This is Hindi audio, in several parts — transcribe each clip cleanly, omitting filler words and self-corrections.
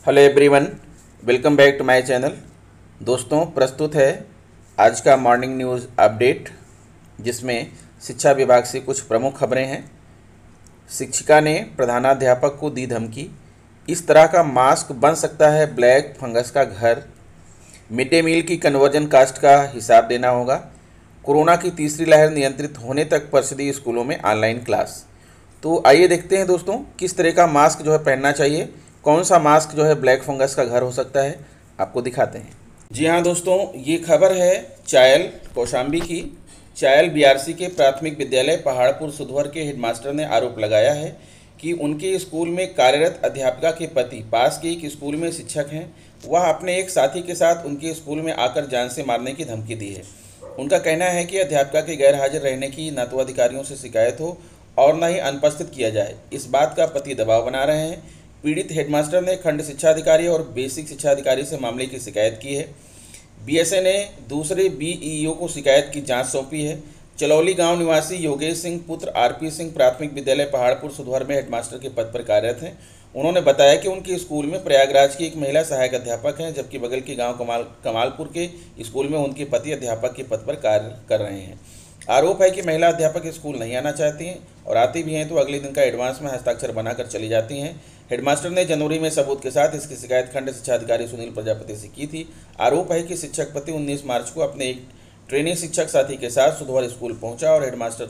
Hello everyone, welcome back to my channel. दोस्तों, प्रस्तुत है आज का मॉर्निंग न्यूज़ अपडेट, जिसमें शिक्षा विभाग से कुछ प्रमुख खबरें हैं। शिक्षिका ने प्रधानाध्यापक को दी धमकी, इस तरह का मास्क बन सकता है ब्लैक फंगस का घर। मिड डे मील की कन्वर्जन कास्ट का हिसाब देना होगा। कोरोना की तीसरी लहर नियंत्रित होने तक परिषदीय स्कूलों में ऑनलाइन क्लास। तो आइए देखते हैं दोस्तों, किस तरह का मास्क जो है पहनना चाहिए, कौन सा मास्क जो है ब्लैक फंगस का घर हो सकता है, आपको दिखाते हैं। जी हाँ दोस्तों, ये खबर है चायल कौशाम्बी की। चायल बीआरसी के प्राथमिक विद्यालय पहाड़पुर सुधवर के हेडमास्टर ने आरोप लगाया है कि उनके स्कूल में कार्यरत अध्यापिका के पति पास के एक स्कूल में शिक्षक हैं। वह अपने एक साथी के साथ उनके स्कूल में आकर जान से मारने की धमकी दी है। उनका कहना है कि अध्यापिका के गैर हाजिर रहने की न तो अधिकारियों से शिकायत हो और न ही अनुपस्थित किया जाए। इस बात का पति दबाव बना रहे हैं। पीड़ित हेडमास्टर ने खंड शिक्षा अधिकारी और बेसिक शिक्षा अधिकारी से मामले की शिकायत की है। बीएसए ने दूसरे बीईओ को शिकायत की जांच सौंपी है। चलौली गांव निवासी योगेश सिंह पुत्र आरपी सिंह प्राथमिक विद्यालय पहाड़पुर सुधवर में हेडमास्टर के पद पर कार्यरत हैं। उन्होंने बताया कि उनके स्कूल में प्रयागराज की एक महिला सहायक अध्यापक हैं, जबकि बगल के गांव कमालपुर के स्कूल में उनके पति अध्यापक के पद पर कार्य कर रहे हैं। आरोप है कि महिला अध्यापक स्कूल नहीं आना चाहती हैं और आती भी हैं तो अगले दिन का एडवांस में हस्ताक्षर बनाकर चली जाती हैं। हेडमास्टर ने जनवरी में सबूत के साथ इसकी शिकायत खंड शिक्षा अधिकारी सुनील प्रजापति से की थी। आरोप है कि शिक्षक पति 19 मार्च को अपने एक ट्रेनिंग शिक्षक साथी के साथ सुधवर स्कूल पहुंचा और हेडमास्टर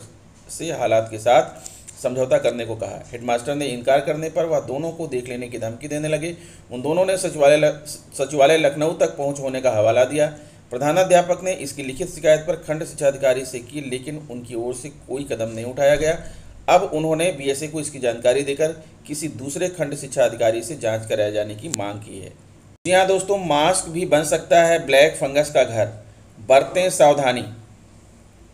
से हालात के साथ समझौता करने को कहा। हेडमास्टर ने इनकार करने पर वह दोनों को देख लेने की धमकी देने लगे। उन दोनों ने सचिवालय लखनऊ तक पहुंच होने का हवाला दिया। प्रधानाध्यापक ने इसकी लिखित शिकायत पर खंड शिक्षा अधिकारी से की, लेकिन उनकी ओर से कोई कदम नहीं उठाया गया। अब उन्होंने बीएसए को इसकी जानकारी देकर किसी दूसरे खंड शिक्षा अधिकारी से जांच कराए जाने की मांग की है। जी हाँ दोस्तों, मास्क भी बन सकता है ब्लैक फंगस का घर, बरतें सावधानी।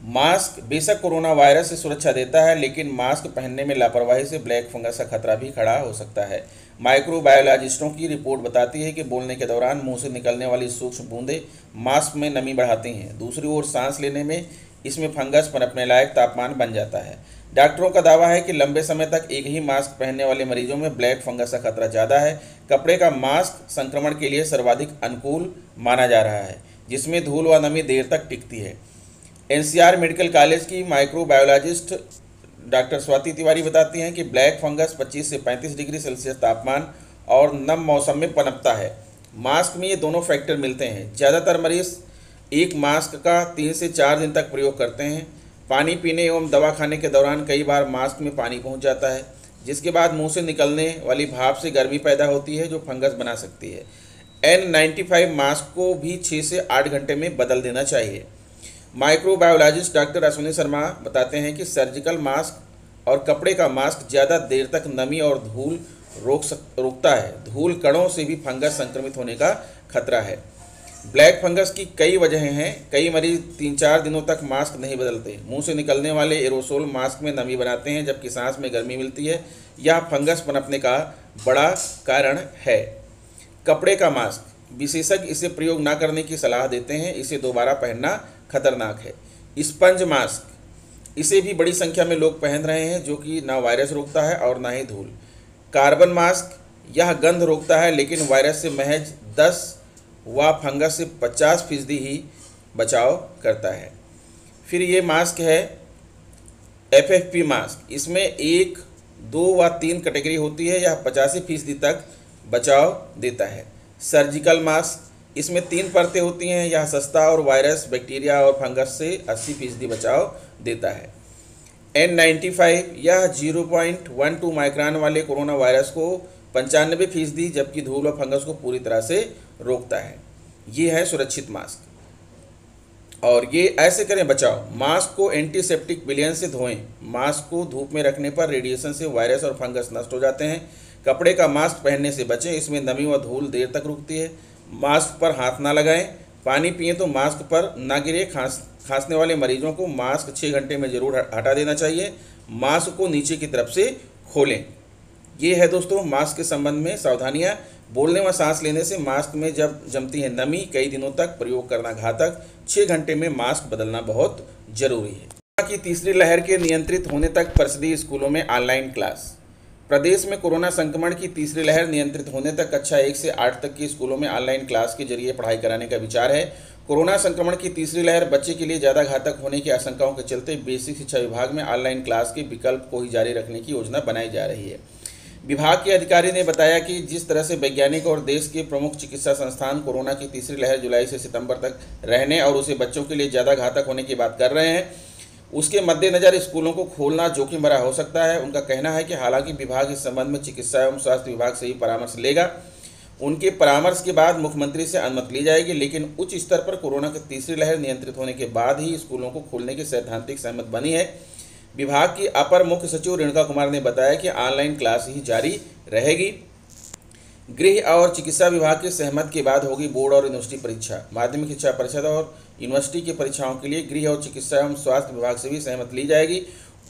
मास्क बेशक कोरोना वायरस से सुरक्षा देता है, लेकिन मास्क पहनने में लापरवाही से ब्लैक फंगस का खतरा भी खड़ा हो सकता है। माइक्रोबायोलॉजिस्टों की रिपोर्ट बताती है कि बोलने के दौरान मुंह से निकलने वाली सूक्ष्म बूंदें मास्क में नमी बढ़ाती हैं। दूसरी ओर सांस लेने में इसमें फंगस पनपने लायक तापमान बन जाता है। डॉक्टरों का दावा है कि लंबे समय तक एक ही मास्क पहनने वाले मरीजों में ब्लैक फंगस का खतरा ज़्यादा है। कपड़े का मास्क संक्रमण के लिए सर्वाधिक अनुकूल माना जा रहा है, जिसमें धूल व नमी देर तक टिकती है। एनसीआर मेडिकल कॉलेज की माइक्रोबायोलॉजिस्ट डॉक्टर स्वाति तिवारी बताती हैं कि ब्लैक फंगस 25 से 35 डिग्री सेल्सियस तापमान और नम मौसम में पनपता है। मास्क में ये दोनों फैक्टर मिलते हैं। ज़्यादातर मरीज एक मास्क का 3 से 4 दिन तक प्रयोग करते हैं। पानी पीने एवं दवा खाने के दौरान कई बार मास्क में पानी पहुंच जाता है, जिसके बाद मुंह से निकलने वाली भाप से गर्मी पैदा होती है, जो फंगस बना सकती है। N95 मास्क को भी 6 से 8 घंटे में बदल देना चाहिए। माइक्रोबायोलॉजिस्ट डॉक्टर अश्विनी शर्मा बताते हैं कि सर्जिकल मास्क और कपड़े का मास्क ज़्यादा देर तक नमी और धूल रोकता है। धूल कणों से भी फंगस संक्रमित होने का खतरा है। ब्लैक फंगस की कई वजहें हैं। कई मरीज 3-4 दिनों तक मास्क नहीं बदलते। मुंह से निकलने वाले एरोसोल मास्क में नमी बनाते हैं, जबकि सांस में गर्मी मिलती है। यह फंगस पनपने का बड़ा कारण है। कपड़े का मास्क, विशेषज्ञ इसे प्रयोग न करने की सलाह देते हैं। इसे दोबारा पहनना खतरनाक है। स्पंज मास्क, इसे भी बड़ी संख्या में लोग पहन रहे हैं, जो कि ना वायरस रोकता है और ना ही धूल। कार्बन मास्क, यह गंध रोकता है, लेकिन वायरस से महज 10 व फंगस से 50% ही बचाव करता है। फिर ये मास्क है FFP मास्क। इसमें 1, 2 व 3 कैटेगरी होती है। यह 85% तक बचाव देता है। सर्जिकल मास्क, इसमें 3 परतें होती हैं। यह सस्ता और वायरस, बैक्टीरिया और फंगस से 80% बचाव देता है। N95, यह 0.12 माइक्रोन वाले कोरोना वायरस को 95%, जबकि धूल और फंगस को पूरी तरह से रोकता है। ये है सुरक्षित मास्क और ये ऐसे करें बचाव। मास्क को एंटीसेप्टिक विलयन से धोएं। मास्क को धूप में रखने पर रेडिएशन से वायरस और फंगस नष्ट हो जाते हैं। कपड़े का मास्क पहनने से बचें, इसमें नमी व धूल देर तक रुकती है। मास्क पर हाथ ना लगाएं। पानी पिएं तो मास्क पर ना गिरे। खांसने वाले मरीजों को मास्क 6 घंटे में ज़रूर हटा देना चाहिए। मास्क को नीचे की तरफ से खोलें। ये है दोस्तों मास्क के संबंध में सावधानियां। बोलने व सांस लेने से मास्क में जब जमती है नमी, कई दिनों तक प्रयोग करना घातक। 6 घंटे में मास्क बदलना बहुत जरूरी है। कोरोना की तीसरी लहर के नियंत्रित होने तक परिषदीय स्कूलों में ऑनलाइन क्लास। प्रदेश में कोरोना संक्रमण की तीसरी लहर नियंत्रित होने तक कक्षा 1 से 8 तक के स्कूलों में ऑनलाइन क्लास के जरिए पढ़ाई कराने का विचार है। कोरोना संक्रमण की तीसरी लहर बच्चे के लिए ज़्यादा घातक होने की आशंकाओं के चलते बेसिक शिक्षा विभाग में ऑनलाइन क्लास के विकल्प को ही जारी रखने की योजना बनाई जा रही है। विभाग के अधिकारी ने बताया कि जिस तरह से वैज्ञानिक और देश के प्रमुख चिकित्सा संस्थान कोरोना की तीसरी लहर जुलाई से सितंबर तक रहने और उसे बच्चों के लिए ज़्यादा घातक होने की बात कर रहे हैं, उसके मद्देनज़र स्कूलों को खोलना जोखिम भरा हो सकता है। उनका कहना है कि हालांकि विभाग इस संबंध में चिकित्सा एवं स्वास्थ्य विभाग से ही परामर्श लेगा। उनके परामर्श के बाद मुख्यमंत्री से अनुमति ली जाएगी, लेकिन उच्च स्तर पर कोरोना की तीसरी लहर नियंत्रित होने के बाद ही स्कूलों को खोलने की सैद्धांतिक सहमति बनी है। विभाग की अपर मुख्य सचिव रेणुका कुमार ने बताया कि ऑनलाइन क्लास ही जारी रहेगी। गृह और चिकित्सा विभाग की सहमति के बाद होगी बोर्ड और यूनिवर्सिटी परीक्षा। माध्यमिक शिक्षा परिषद और यूनिवर्सिटी की परीक्षाओं के लिए गृह और चिकित्सा एवं स्वास्थ्य विभाग से भी सहमति ली जाएगी।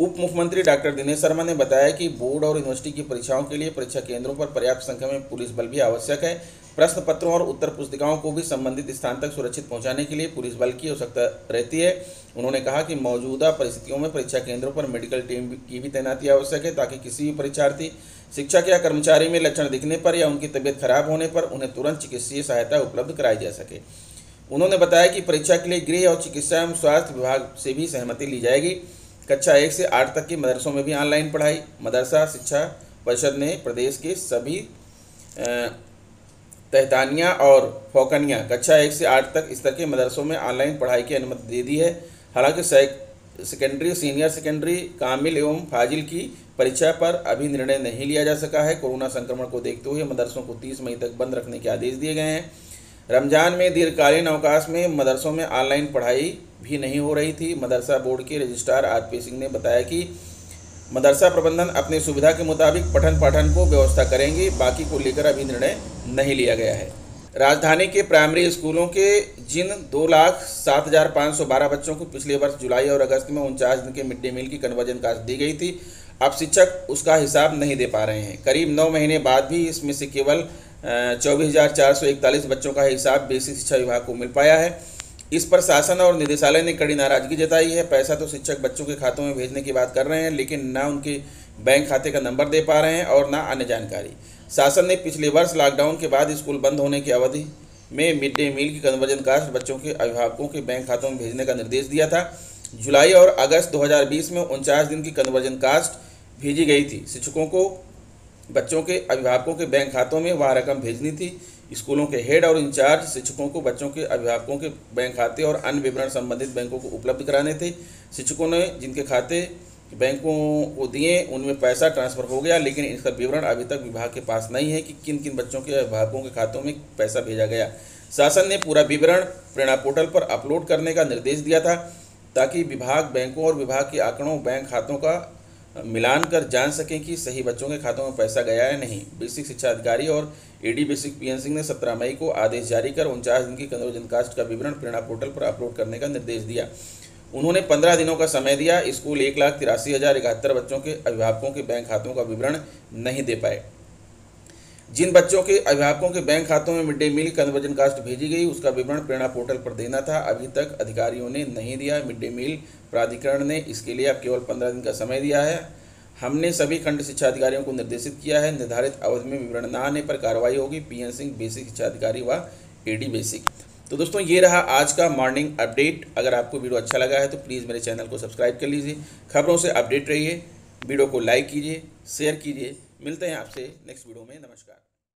उप मुख्यमंत्री डॉक्टर दिनेश शर्मा ने बताया कि बोर्ड और यूनिवर्सिटी की परीक्षाओं के लिए परीक्षा केंद्रों पर पर्याप्त संख्या में पुलिस बल भी आवश्यक है। प्रश्न पत्रों और उत्तर पुस्तिकाओं को भी संबंधित स्थान तक सुरक्षित पहुंचाने के लिए पुलिस बल की आवश्यकता रहती है। उन्होंने कहा कि मौजूदा परिस्थितियों में परीक्षा केंद्रों पर मेडिकल टीम की भी तैनाती आवश्यक है, ताकि किसी भी परीक्षार्थी, शिक्षक या कर्मचारी में लक्षण दिखने पर या उनकी तबीयत खराब होने पर उन्हें तुरंत चिकित्सीय सहायता उपलब्ध कराई जा सके। उन्होंने बताया कि परीक्षा के लिए गृह और चिकित्सा एवं स्वास्थ्य विभाग से भी सहमति ली जाएगी। कक्षा 1 से 8 तक के मदरसों में भी ऑनलाइन पढ़ाई। मदरसा शिक्षा परिषद ने प्रदेश के सभी तहतानिया और फौकनिया कक्षा 1 से 8 तक स्तर के मदरसों में ऑनलाइन पढ़ाई की अनुमति दे दी है। हालांकि सेकेंडरी, सीनियर सेकेंडरी, कामिल एवं फाजिल की परीक्षा पर अभी निर्णय नहीं लिया जा सका है। कोरोना संक्रमण को देखते हुए मदरसों को 30 मई तक बंद रखने के आदेश दिए गए हैं। रमजान में दीर्घकालीन अवकाश में मदरसों में ऑनलाइन पढ़ाई भी नहीं हो रही थी। मदरसा बोर्ड के रजिस्ट्रार आरपी सिंह ने बताया कि मदरसा प्रबंधन अपनी सुविधा के मुताबिक पठन पाठन को व्यवस्था करेंगे, बाकी को लेकर अभी निर्णय नहीं लिया गया है। राजधानी के प्राइमरी स्कूलों के जिन 2,07,512 बच्चों को पिछले वर्ष जुलाई और अगस्त में 49 दिन के मिड डे मील की कन्वर्जन कास्ट दी गई थी, अब शिक्षक उसका हिसाब नहीं दे पा रहे हैं। करीब 9 महीने बाद भी इसमें से केवल 24,441 बच्चों का हिसाब बेसिक शिक्षा विभाग को मिल पाया है। इस पर शासन और निदेशालय ने कड़ी नाराजगी जताई है। पैसा तो शिक्षक बच्चों के खातों में भेजने की बात कर रहे हैं, लेकिन ना उनके बैंक खाते का नंबर दे पा रहे हैं और ना अन्य जानकारी। शासन ने पिछले वर्ष लॉकडाउन के बाद स्कूल बंद होने की अवधि में मिड डे मील की कन्वर्जन कास्ट बच्चों के अभिभावकों के बैंक खातों में भेजने का निर्देश दिया था। जुलाई और अगस्त 2020 में 49 दिन की कन्वर्जन कास्ट भेजी गई थी। शिक्षकों को बच्चों के अभिभावकों के बैंक खातों में वह रकम भेजनी थी। स्कूलों के हेड और इंचार्ज शिक्षकों को बच्चों के अभिभावकों के बैंक खाते और अन्य विवरण संबंधित बैंकों को उपलब्ध कराने थे। शिक्षकों ने जिनके खाते बैंकों को दिए उनमें पैसा ट्रांसफ़र हो गया, लेकिन इसका विवरण अभी तक विभाग के पास नहीं है कि किन किन बच्चों के अभिभावकों के खातों में पैसा भेजा गया। शासन ने पूरा विवरण प्रेरणा पोर्टल पर अपलोड करने का निर्देश दिया था, ताकि विभाग बैंकों और विभाग के आंकड़ों बैंक खातों का मिलान कर जान सकें कि सही बच्चों के खातों में पैसा गया है नहीं। बेसिक शिक्षा अधिकारी और एडी बेसिक पीएन सिंह ने 17 मई को आदेश जारी कर 49 दिन की कन्वर्जन कास्ट का विवरण प्रेरणा पोर्टल पर अपलोड करने का निर्देश दिया। उन्होंने 15 दिनों का समय दिया। स्कूल 1,83,071 बच्चों के अभिभावकों के बैंक खातों का विवरण नहीं दे पाए। जिन बच्चों के अभिभावकों के बैंक खातों में mid day meal conversion cost भेजी गई, उसका विवरण प्रेरणा पोर्टल पर देना था। अभी तक अधिकारियों ने नहीं दिया। मिड डे मील प्राधिकरण ने इसके लिए अब केवल 15 दिन का समय दिया है। हमने सभी खंड शिक्षा अधिकारियों को निर्देशित किया है, निर्धारित अवधि में विवरण न आने पर कार्रवाई होगी। पीएन सिंह बेसिक शिक्षा अधिकारी व एडी बेसिक। तो दोस्तों, ये रहा आज का मॉर्निंग अपडेट। अगर आपको वीडियो अच्छा लगा है तो प्लीज़ मेरे चैनल को सब्सक्राइब कर लीजिए। खबरों से अपडेट रहिए। वीडियो को लाइक कीजिए, शेयर कीजिए। मिलते हैं आपसे नेक्स्ट वीडियो में। नमस्कार।